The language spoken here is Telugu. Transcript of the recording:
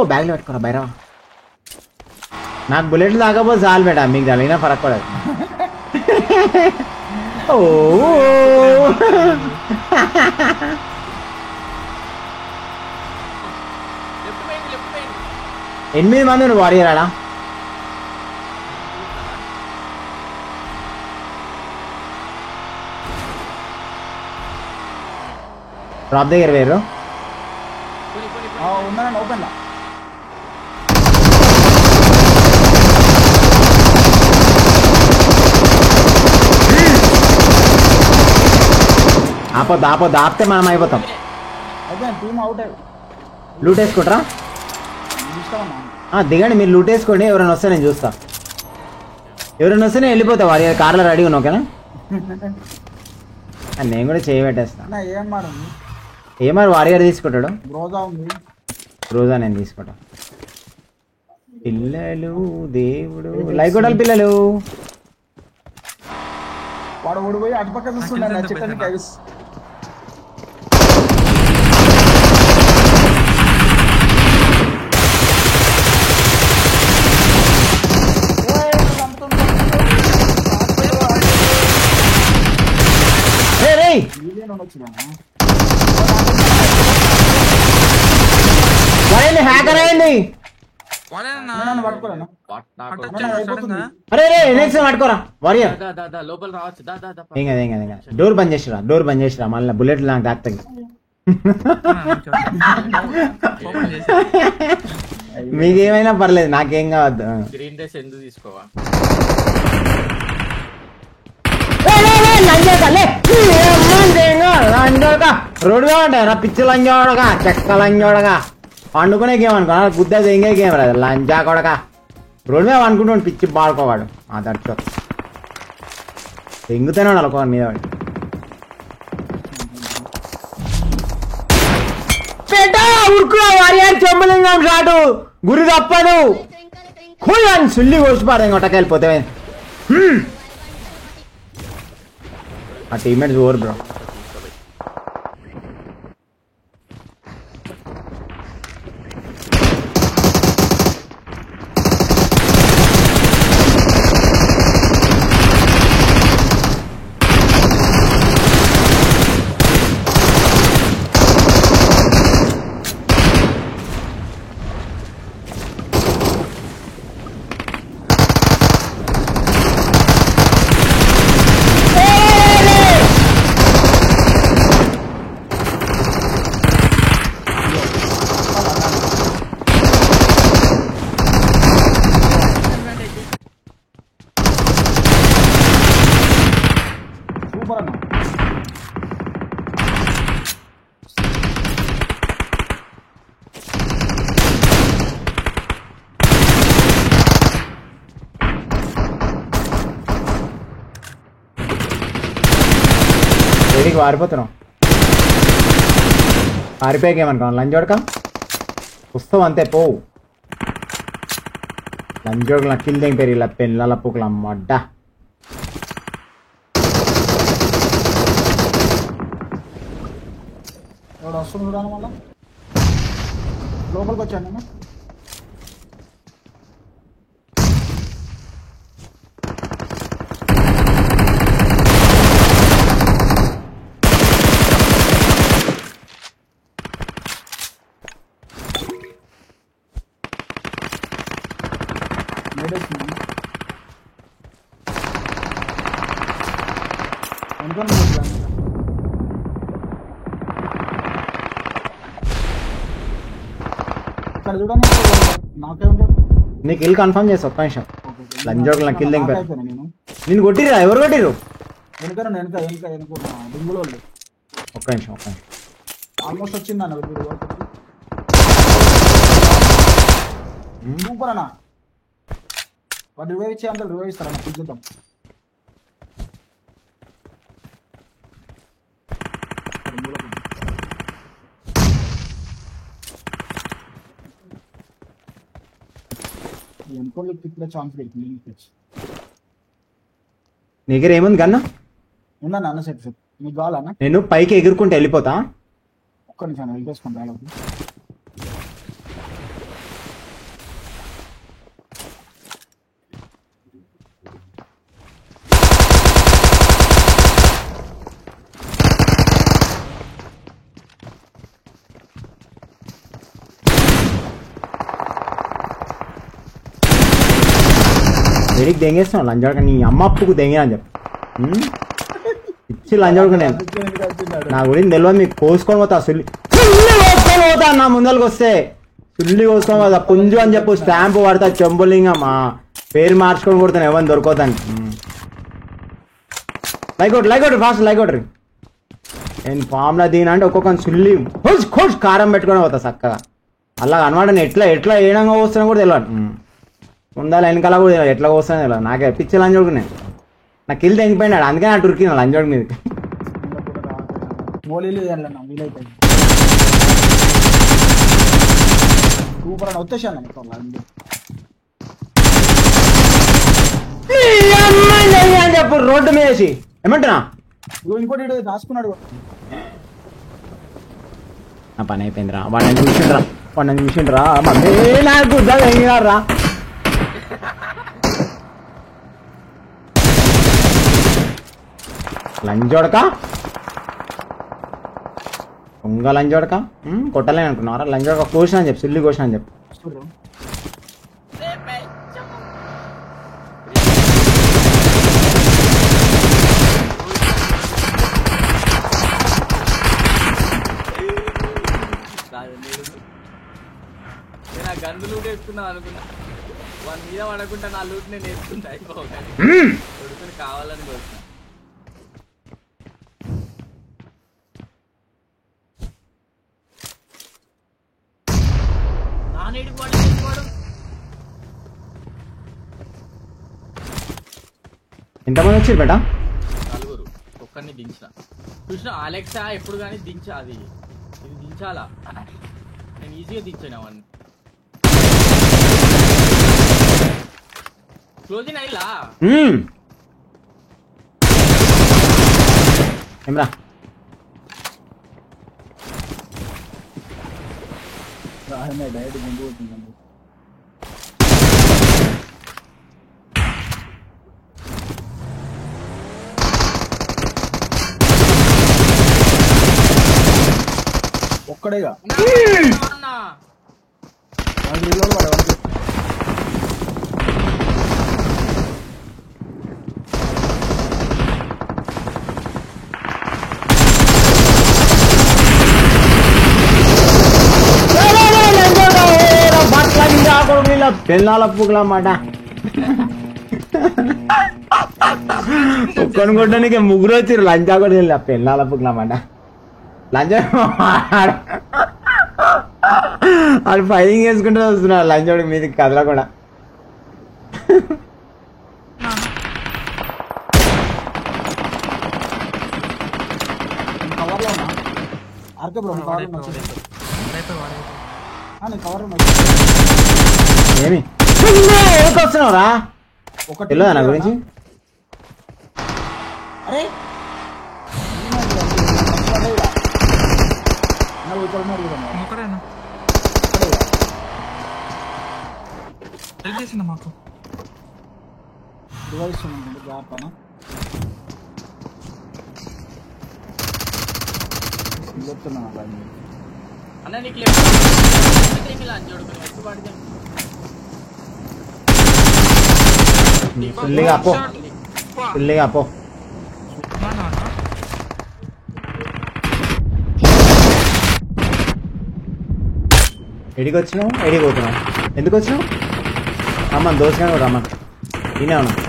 బ్యాగ్లో పెట్టుకోరా బైరా. నాకు బుల్లెట్లు తాకపోతే చాలు బేటా, మీకు తగిలినా ఫరక్ పడదు. ఎనిమిది మంది నువ్వు వారియర్ ఆడా. డ్రాప్ దగ్గర వేరు ఓపెన్ లా ఆపొద్దు ఆపితే మనం అయిపోతాం. లూట్ వేసుకుంటారా? దిగండి మీరు, లూట్ వేసుకోండి. ఎవరైనా వస్తే నేను చూస్తా. ఎవరైనా వస్తే నేను వెళ్ళిపోతా. వారి కార్లో రెడీ ఉన్నా ఓకేనా? నేను కూడా చేయి పెట్టేస్తా. ఏమారు వారియర్ తీసుకుంటాడు. రోజా నేను తీసుకుంటా. పిల్లలు దేవుడు లైక్ కొట్టాలి పిల్లలు. వాడు ఓడిపోయి అటుపక్క చూస్తుండే చికెన్ గైస్. హ్యాకర్ అయింది. అరే నెక్స్ట్ పట్టుకోరా వారియర్. డోర్ బంద్ చేసిరా మళ్ళీ బుల్లెట్ నాకు దాక్తాయి. మీకేమైనా పర్లేదు, నాకేం కావద్దు. రోడ్డుగా ఉంటాయి నా పిచ్చి లంజోడగా, చెక్క లంజోడగా. పండుకునే గేమ్ అనుకో, గుద్ద ఎంగే గేమ్ రాదు. లంజా కొడక రోడ్డు మీద అనుకుంటాడు పిచ్చి బాడుకోవాడు. దట్టు ఎంగుతూనే అనుకో మీద వాడు. వారియర్ చెంబలింగం షాటు గురి తప్పదు. కూయని సుల్లి కోసిపారు కొట్టకెళ్ళిపోతే. ఆ టీమ్మేట్స్ ఓవర్ బ్రో. వేడికి వారిపోతున్నాం. పారిపోయాకేమనుకున్నాం లంజోడక పుస్తకం అంతే పోవు. లంజోడుకు నాకు కిల్ దగ్గర ఇలా పెళ్ళ పుక్కల అమ్మడ్డ. లోపలికి వచ్చాను. నీకు కిల్ కన్ఫర్మ్ చేసి ఒక్క నిమిషం. లంజోడు నాకు కిల్ దగ్గర నేను కొట్టిరా. ఎవరు కొట్టిరు? ఒక్క నిమిషం ఆల్మోస్ట్ వచ్చింది అన్న. సూపర్ అన్న. వాడు రివైవ్ ఇచ్చే అంతా రివైవ్ ఇస్తారన్న. చూద్దాం. నీ దగ్గర ఏముంది గన్న? ఉందన్న అన్న సెట్ మీకు కావాలన్నా? నేను పైకి ఎగురుకుంటే వెళ్ళిపోతా. ఒక్క నిమిషం వెళ్ళేసుకుంటా వాళ్ళకి. వెడికి దెంగేస్తున్నావు లంజోడక నీ అమ్మ అప్పుకు దెంగినా అని చెప్పు ఇచ్చి లంజోడక నేను నా గురించి తెలియదు మీకు కోసుకొని పోతా సుల్లి కోసుకొని పోతా నా ముందరికి వస్తే సుల్లి కోసుకొని పోతా పుంజు అని చెప్పు స్టాంపు పడతా చెంబులింగమ్మా పేరు మార్చుకొని కొడతాను ఎవరిని దొరకతాను లైక్ ఫాస్ట్ లైక్ నేను ఫామ్లో దిగినా అంటే ఒక్కొక్క సుల్లి కోసి కారం పెట్టుకొని పోతా చక్కగా అలా అనమాట నేను ఎట్లా ఏడంగా వస్తున్నా కూడా తెలియదు ఉండాలి వెనకాల కూడా తెలియదు ఎట్లా వస్తున్నా తెలియదు నాకే పిచ్చి లంజోడుకు నేను నాకు కిల్ తెగిపోయినాడు అందుకే నా ఉరికిన లంజోడు మీదకి సూపర్ అని వచ్చేసాను అని చెప్పు రోడ్డు మీద వేసి ఏమంటున్నా ఇంకోటి రాసుకున్నాడు నా పని అయిపోయిందిరా వాడిని చూసిండ్రా మమ్మీ నాకు రా లంజోడక లంజోడక కొట్టలేని అనుకున్నారా లంజోడక కోసిన అని చెప్పు సుల్లి కోసిన అని చెప్పు గన్ను లూట్ వేసుకున్నావు అనుకున్నా వాని మీద పడకుండా నా లూట్ నేను వేసుకుంటా అయిపోయి కావాలని కోరుతున్నా ఎంతమంది వచ్చారు బేటా నలుగురు ఒక్కరిని దించిన చూసిన అలెక్సా ఎప్పుడు కానీ దించా అది ఇది దించాలా నేను ఈజీగా దించాను అవన్నీ క్లోజింగ్ అయిలా ఏమ్రా డైరెక్ట్ ముందు పోతుందండి ఒక్కడేగా పెళ్ళాల పుగ్గుల మాట ఒక్కని కొట్టడానికి ముగ్గురు వచ్చారు లంచా కూడా వెళ్ళా పెళ్ళాల పుగ్గుల మాట లంచ వాళ్ళు ఫైరింగ్ వేసుకుంటూ వస్తున్నారు లంచోడి మీదకి కదలా కూడా ఏమి వస్తున్నావురా తెలియదా నా గురించి మాకు అన్న నీకు ఫుల్లిగా అపో ఫుల్లిగా అపో ఎడికి వచ్చినావు ఎడికి పోతున్నావు ఎందుకు వచ్చినావు రమ్మని దోసుకొని రమ్మని నేనే ఉన్నా